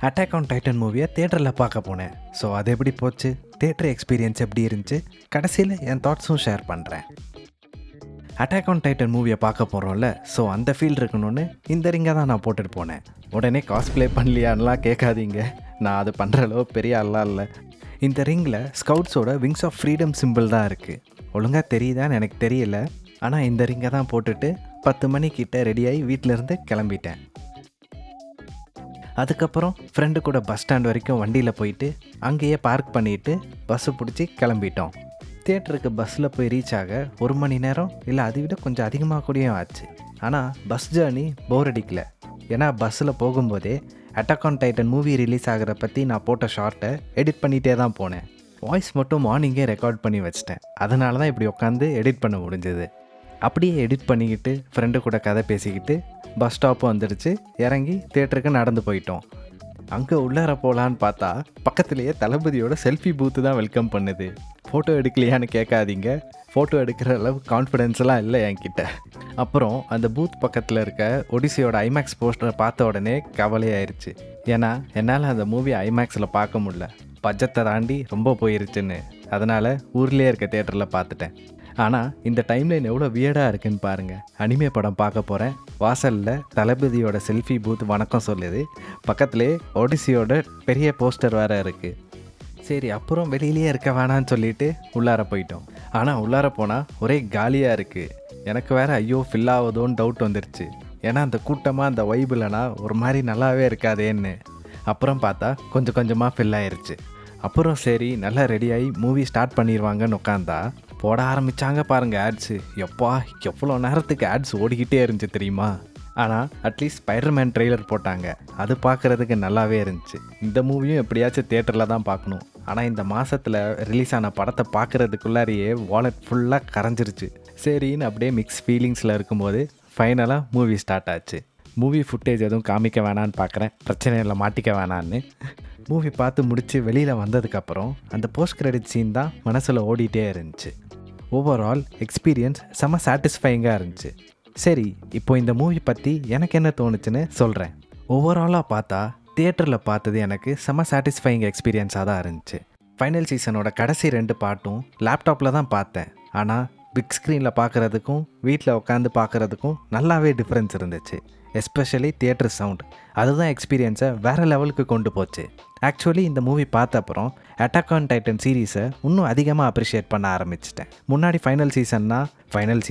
Attack on Titan மூவியை தேட்டரில் பார்க்க போனேன். ஸோ அது எப்படி போச்சு, தேட்டர் எக்ஸ்பீரியன்ஸ் எப்படி இருந்துச்சு, கடைசியில் என் தாட்ஸும் ஷேர் பண்ணுறேன். அட்டாக் ஆன் டைட்டன் மூவியை பார்க்க போகிறோம்ல, ஸோ அந்த ஃபீல் இருக்கணும்னு இந்த ரிங்கை தான் நான் போட்டுட்டு போனேன். உடனே காஸ்ப்ளே பண்ணலையான்லாம் கேட்காதீங்க, நான் அது பண்ணுற அளவு பெரிய ஆள்லாம் இல்லை. இந்த ரிங்கில் ஸ்கவுட்ஸோட விங்ஸ் ஆஃப் ஃப்ரீடம் சிம்பிள் தான் இருக்குது. ஒழுங்காக தெரியுதான்னு எனக்கு தெரியல, ஆனால் இந்த ரிங்கை தான் போட்டுட்டு 10 மணிக்கிட்ட ரெடியாகி வீட்டிலேருந்து கிளம்பிட்டேன். அதுக்கப்புறம் ஃப்ரெண்டு கூட பஸ் ஸ்டாண்ட் வரைக்கும் வண்டியில் போயிட்டு அங்கேயே பார்க் பண்ணிவிட்டு பஸ்ஸு பிடிச்சி கிளம்பிட்டோம். தியேட்டருக்கு பஸ்ஸில் போய் ரீச் ஆக 1 மணி நேரம் இல்லை அதை விட கொஞ்சம் அதிகமாக கூடயும் ஆச்சு. ஆனால் பஸ் ஜேர்னி போர் அடிக்கல. ஏன்னா பஸ்ஸில் போகும்போதே attack on Titan movie release ஆகிற பற்றி நான் போட்ட ஷார்ட்டை எடிட் பண்ணிகிட்டே தான் போனேன். வாய்ஸ் மட்டும் மார்னிங்கே ரெக்கார்ட் பண்ணி வச்சிட்டேன். அதனால தான் இப்படி உட்காந்து எடிட் பண்ண முடிஞ்சது. அப்படியே எடிட் பண்ணிக்கிட்டு ஃப்ரெண்டு கூட கதை பேசிக்கிட்டு பஸ் ஸ்டாப்பு வந்துடுச்சு. இறங்கி தியேட்டருக்கு நடந்து போயிட்டோம். அங்கே உள்ளார போகலான்னு பார்த்தா பக்கத்துலேயே தளபதியோட செல்ஃபி பூத்து தான் வெல்கம் பண்ணுது. ஃபோட்டோ எடுக்கலையான்னு கேட்காதீங்க, ஃபோட்டோ எடுக்கிற அளவு கான்ஃபிடென்ஸ்லாம் இல்லை என்கிட்ட. அப்புறம் அந்த பூத் பக்கத்தில் இருக்க ஒடிசியோட ஐமேக்ஸ் போஸ்டரை பார்த்த உடனே கவலையாயிருச்சு. ஏன்னா என்னால் அந்த மூவி ஐமேக்ஸில் பார்க்க முடியல, பட்ஜெட்டை தாண்டி ரொம்ப போயிருச்சுன்னு. அதனால் ஊர்லேயே இருக்க தியேட்டரில் பார்த்துட்டேன். ஆனால் இந்த டைம்லைன் எவ்வளோ வியர்டாக இருக்குன்னு பாருங்கள். அனிமே படம் பார்க்க போகிறேன், வாசலில் தளபதியோட செல்ஃபி பூத் வணக்கம் சொல்லுது, பக்கத்துலேயே ஒடிசியோட பெரிய போஸ்டர் வேறு இருக்குது. சரி, அப்புறம் வெளியிலேயே இருக்க வேணான்னு சொல்லிட்டு உள்ளார போயிட்டோம். ஆனால் உள்ளார போனால் ஒரே காலியாக இருக்குது. எனக்கு வேறு ஐயோ ஃபில் ஆகுதோன்னு டவுட் வந்துருச்சு. ஏன்னா அந்த கூட்டமாக அந்த வைபிள்னா ஒரு மாதிரி நல்லாவே இருக்காதேன்னு. அப்புறம் பார்த்தா கொஞ்சம் கொஞ்சமாக ஃபில் ஆயிடுச்சு. அப்புறம் சரி நல்லா ரெடியாகி மூவி ஸ்டார்ட் பண்ணிடுவாங்கன்னு உட்காந்தா போட ஆரம்பித்தாங்க பாருங்கள் ஆட்ஸு. எப்பா எவ்வளோ நேரத்துக்கு ஆட்ஸ் ஓடிக்கிட்டே இருந்துச்சு தெரியுமா. ஆனால் அட்லீஸ்ட் ஸ்பைடர்மேன் ட்ரெய்லர் போட்டாங்க, அது பார்க்குறதுக்கு நல்லாவே இருந்துச்சு. இந்த மூவியும் எப்படியாச்சும் தியேட்டரில் தான் பார்க்கணும். ஆனால் இந்த மாதத்தில் ரிலீஸ் ஆன படத்தை பார்க்குறதுக்குள்ளாரியே வாலெட் ஃபுல்லாக கரைஞ்சிருச்சு. சரின்னு அப்படியே மிக்ஸ் ஃபீலிங்ஸில் இருக்கும்போது ஃபைனலாக மூவி ஸ்டார்ட் ஆச்சு. மூவி ஃபுட்டேஜ் எதுவும் காமிக்க வேணான்னு பார்க்குறேன், பிரச்சனையில் மாட்டிக்க வேணான்னு. மூவி பார்த்து முடித்து வெளியில் வந்ததுக்கப்புறம் அந்த போஸ்ட் கிரெடிட் சீன் தான் மனசில் ஓடிட்டே இருந்துச்சு. ஓவரால் எக்ஸ்பீரியன்ஸ் செம்ம சாட்டிஸ்ஃபைங்காக இருந்துச்சு. சரி, இப்போ இந்த மூவி பற்றி எனக்கு என்ன தோணுச்சுன்னு சொல்கிறேன். ஓவராலாக பார்த்தா தியேட்டரில் பார்த்தது எனக்கு செம்ம சாட்டிஸ்ஃபைங் எக்ஸ்பீரியன்ஸாக தான் இருந்துச்சு. ஃபைனல் சீசனோட கடைசி 2 பார்ட்டும் லேப்டாப்பில் தான் பார்த்தேன். ஆனால் பிக் ஸ்க்ரீனில் பார்க்குறதுக்கும் வீட்டில் உட்காந்து பார்க்குறதுக்கும் நல்லாவே டிஃப்ரென்ஸ் இருந்துச்சு. எஸ்பெஷலி தியேட்டர் சவுண்ட், அதுதான் எக்ஸ்பீரியன்ஸை வேறு லெவலுக்கு கொண்டு போச்சு. ஆக்சுவலி இந்த மூவி பார்த்த அப்புறம் அட்டாக் ஆன் டைட்டன் சீரீஸை இன்னும் அதிகமாக அப்ரிஷியேட் பண்ண ஆரம்பிச்சிட்டேன். முன்னாடி ஃபைனல் சீசன்னா final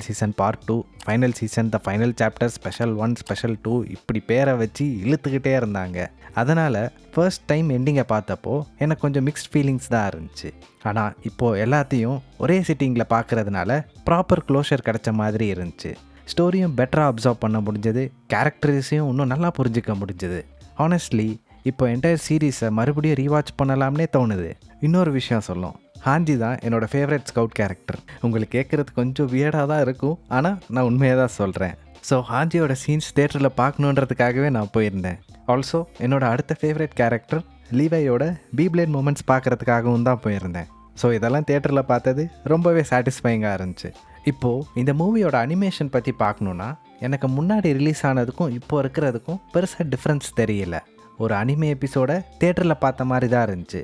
season part 2, final season the final chapter, special 1, special 2 இப்படி பேரை வச்சு இழுத்துக்கிட்டே இருந்தாங்க. அதனால் ஃபர்ஸ்ட் டைம் எண்டிங்கை பார்த்தப்போ எனக்கு கொஞ்சம் மிக்ஸ்ட் ஃபீலிங்ஸ் தான் இருந்துச்சு. ஆனால் இப்போது எல்லாத்தையும் ஒரே சிட்டிங்கில் பார்க்குறதுனால ப்ராப்பர் க்ளோஷர் கிடைச்ச மாதிரி இருந்துச்சு. ஸ்டோரியும் பெட்டராக அப்சர்வ் பண்ண முடிஞ்சது, கேரக்டர்ஸையும் இன்னும் நல்லா புரிஞ்சிக்க முடிஞ்சது. ஹானஸ்ட்லி இப்போ என்டையர் சீரீஸை மறுபடியும் ரீவாட்ச் பண்ணலாம்னே தோணுது. இன்னொரு விஷயம் சொல்லும், ஹாஞ்சி தான் என்னோடய ஃபேவரட் ஸ்கவுட் கேரக்டர். உங்களுக்கு கேட்குறது கொஞ்சம் வியர்டாக தான் இருக்கும், ஆனால் நான் உண்மையாக தான் சொல்கிறேன். ஸோ ஹாஞ்சியோட சீன்ஸ் தேட்டரில் பார்க்கணுன்றதுக்காகவே நான் போயிருந்தேன். ஆல்சோ என்னோடய அடுத்த ஃபேவரட் கேரக்டர் லீவையோட பீப்ளேட் மூமெண்ட்ஸ் பார்க்குறதுக்காகவும் தான் போயிருந்தேன். ஸோ இதெல்லாம் தேட்டரில் பார்த்தது ரொம்பவே சாட்டிஸ்ஃபைங்காக இருந்துச்சு. இப்போது இந்த மூவியோட அனிமேஷன் பற்றி பார்க்கணுன்னா எனக்கு முன்னாடி ரிலீஸ் ஆனதுக்கும் இப்போ இருக்கிறதுக்கும் பெருசாக டிஃப்ரென்ஸ் தெரியல. ஒரு அனிமே எபிசோடை தேட்டரில் பார்த்த மாதிரி தான் இருந்துச்சு.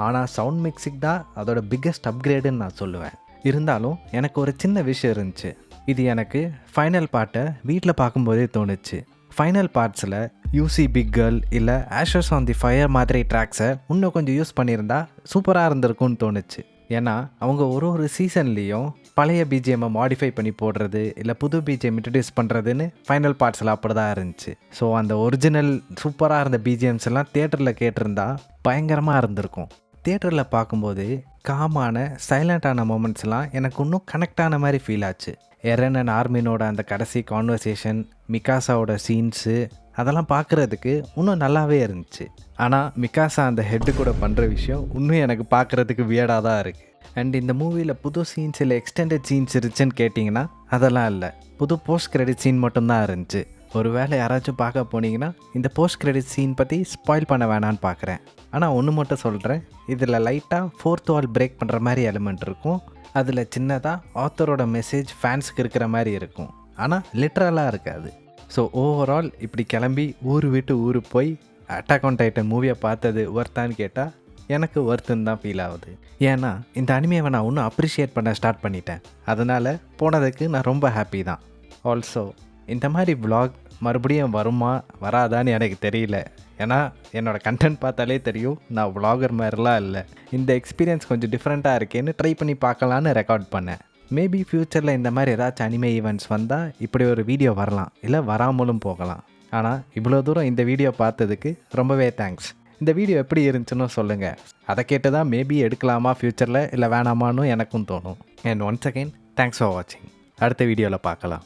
ஆனால் சவுண்ட் மிக்சிங் தான் அதோட பிக்கெஸ்ட் அப்கிரேடுன்னு நான் சொல்லுவேன். இருந்தாலும் எனக்கு ஒரு சின்ன விஷயம் இருந்துச்சு. இது எனக்கு ஃபைனல் பார்ட்டை வீட்டில் பார்க்கும்போதே தோணுச்சு. ஃபைனல் பார்ட்ஸில் யூசி பிக் கேர்ள் இல்லை ஆஷஸ் ஆன் தி ஃபயர் மாதிரி ட்ராக்ஸை இன்னும் கொஞ்சம் யூஸ் பண்ணியிருந்தா சூப்பராக இருந்திருக்கும்னு தோணுச்சு. ஏன்னா அவங்க ஒரு சீசன்லேயும் பழைய பிஜிஎம்மை மாடிஃபை பண்ணி போடுறது இல்லை புது பிஜிஎம் இன்ட்ரடியூஸ் பண்ணுறதுன்னு ஃபைனல் பார்ட்ஸில் அப்படி தான் இருந்துச்சு. ஸோ அந்த ஒரிஜினல் சூப்பராக இருந்த பிஜிஎம்ஸ் எல்லாம் தியேட்டரில் கேட்டிருந்தா பயங்கரமாக இருந்திருக்கும். தியேட்டரில் பார்க்கும்போது காமான சைலண்டான மூமெண்ட்ஸ்லாம் எனக்கு இன்னும் கனெக்ட் ஆன மாதிரி ஃபீல் ஆச்சு. எரன் அண்ட் ஆர்மினோட அந்த கடைசி கான்வர்சேஷன், மிகாசாவோட சீன்ஸு, அதெல்லாம் பார்க்குறதுக்கு இன்னும் நல்லாவே இருந்துச்சு. ஆனால் மிகாசா அந்த ஹெட்டு கூட பண்ணுற விஷயம் இன்னும் எனக்கு பார்க்குறதுக்கு வியர்டாக தான் இருக்குது. அண்ட் இந்த மூவியில் புது சீன்ஸ் இல்லை எக்ஸ்டெண்டட் சீன்ஸ் இருந்துச்சுன்னு கேட்டிங்கன்னா அதெல்லாம் இல்லை. புது போஸ்ட் கிரெடிட் சீன் மட்டும்தான் இருந்துச்சு. ஒரு வேளை யாராச்சும் பார்க்க போனீங்கன்னா இந்த போஸ்ட் கிரெடிட் சீன் பற்றி ஸ்பாயில் பண்ண வேணான்னு பார்க்குறேன். ஆனால் ஒன்று மட்டும் சொல்கிறேன், இதில் லைட்டாக 4th வால் பிரேக் பண்ணுற மாதிரி எலிமெண்ட் இருக்கும். அதில் சின்னதாக ஆத்தரோட மெசேஜ் ஃபேன்ஸுக்கு இருக்கிற மாதிரி இருக்கும், ஆனால் லிட்ரலாக இருக்காது. ஸோ ஓவரால் இப்படி கிளம்பி ஊர் விட்டு ஊர் போய் அட்டாக் ஆன் டைட்டன் மூவியை பார்த்தது ஒர்த்தான்னு கேட்டால் எனக்கு ஒர்த்துன்னு தான் ஃபீல் ஆகுது. ஏன்னா இந்த அனிமேவை நான் இன்னும் அப்ரிஷியேட் பண்ண ஸ்டார்ட் பண்ணிட்டேன். அதனால் போனதுக்கு நான் ரொம்ப ஹாப்பி தான். ஆல்சோ இந்த மாதிரி vlog மறுபடியும் வருமா வராதான்னு எனக்கு தெரியல. ஏன்னா என்னோடய கண்டென்ட் பார்த்தாலே தெரியும் நான் vlogger மாதிரிலாம் இல்லை. இந்த எக்ஸ்பீரியன்ஸ் கொஞ்சம் டிஃப்ரெண்ட்டாக இருக்கேன்னு ட்ரை பண்ணி பார்க்கலான்னு ரெக்கார்ட் பண்ணேன். மேபி ஃப்யூச்சரில் இந்த மாதிரி ஏதாச்சும் அனிமே ஈவெண்ட்ஸ் வந்தால் இப்படி ஒரு வீடியோ வரலாம், இல்லை வராமலும் போகலாம். ஆனால் இவ்வளோ தூரம் இந்த வீடியோ பார்த்ததுக்கு ரொம்பவே தேங்க்ஸ். இந்த வீடியோ எப்படி இருந்துச்சுன்னு சொல்லுங்கள். அதை கேட்டு தான் மேபி எடுக்கலாமா ஃப்யூச்சரில் இல்லை வேணாமான்னு எனக்கும் தோணும். And once again thanks for வாட்சிங். அடுத்த வீடியோவில் பார்க்கலாம்.